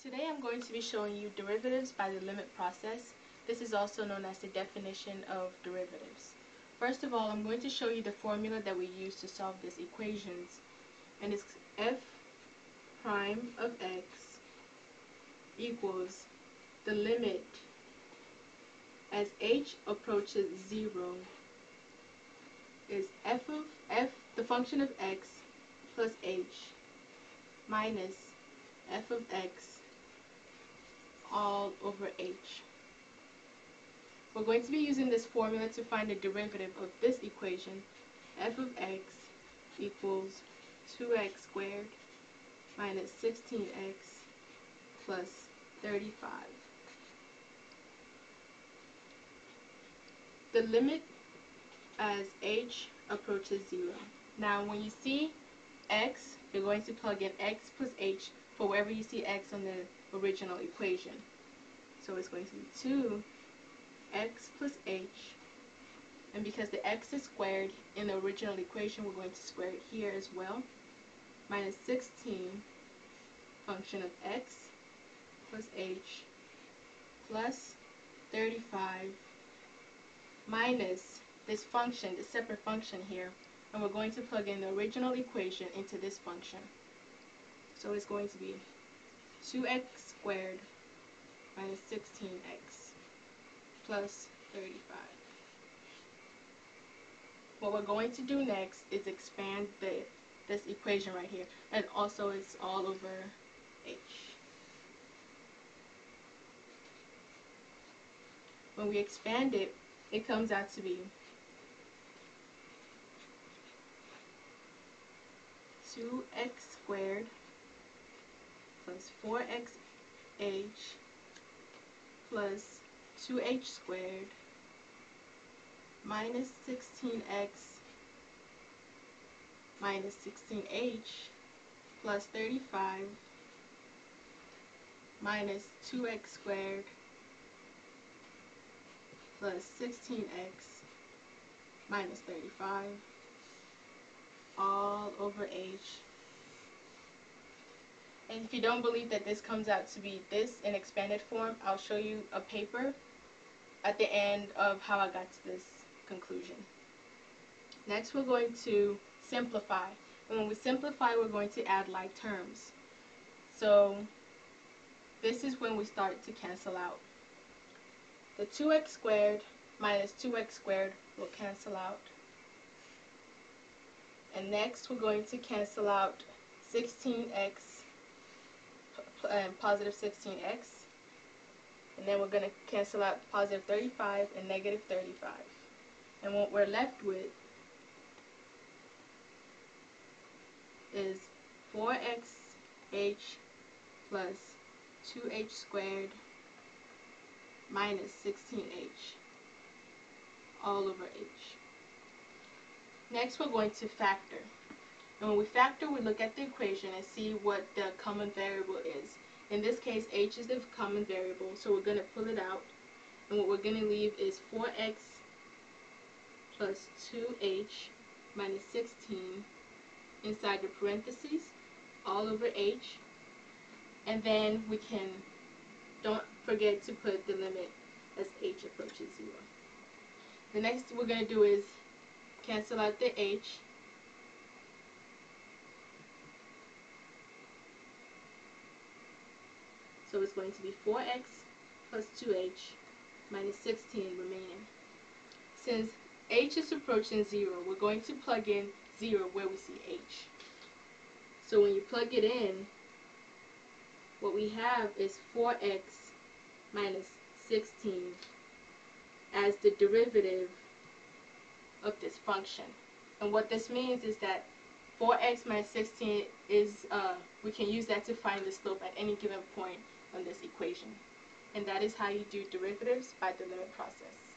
Today I'm going to be showing you derivatives by the limit process. This is also known as the definition of derivatives. First of all, I'm going to show you the formula that we use to solve these equations. And it's f prime of x equals the limit as h approaches 0 is the function of x plus h minus f of x all over h. We're going to be using this formula to find the derivative of this equation. F of x equals 2x squared minus 16x plus 35. The limit as h approaches 0. Now when you see x, you're going to plug in x plus h for wherever you see x on the original equation. So it's going to be 2x plus h, and because the x is squared in the original equation, we're going to square it here as well, minus 16 function of x plus h plus 35 minus this function, the separate function here, and we're going to plug in the original equation into this function. So it's going to be 2x squared minus 16x plus 35. What we're going to do next is expand this equation right here, and also it's all over h. When we expand it, it comes out to be 2x squared plus 4xh plus 2h squared minus 16x minus 16h plus 35 minus 2x squared plus 16x minus 35 all over h. And if you don't believe that this comes out to be this in expanded form, I'll show you a paper at the end of how I got to this conclusion. Next, we're going to simplify. And when we simplify, we're going to add like terms. So this is when we start to cancel out. The 2x squared minus 2x squared will cancel out. And next, we're going to cancel out 16x and positive 16x. And then we're going to cancel out positive 35 and negative 35. And what we're left with is 4xh plus 2h squared minus 16h all over h. Next, we're going to factor. And when we factor, we look at the equation and see what the common variable is. In this case, h is the common variable, so we're going to pull it out. And what we're going to leave is 4x plus 2h minus 16 inside the parentheses all over h. And then we can, don't forget to put the limit as h approaches 0. The next we're going to do is cancel out the h. So it's going to be 4x plus 2h minus 16 remaining. Since h is approaching 0, we're going to plug in 0 where we see h. So when you plug it in, what we have is 4x minus 16 as the derivative of this function. And what this means is that 4x minus 16 is, we can use that to find the slope at any given point on this equation. And that is how you do derivatives by the limit process.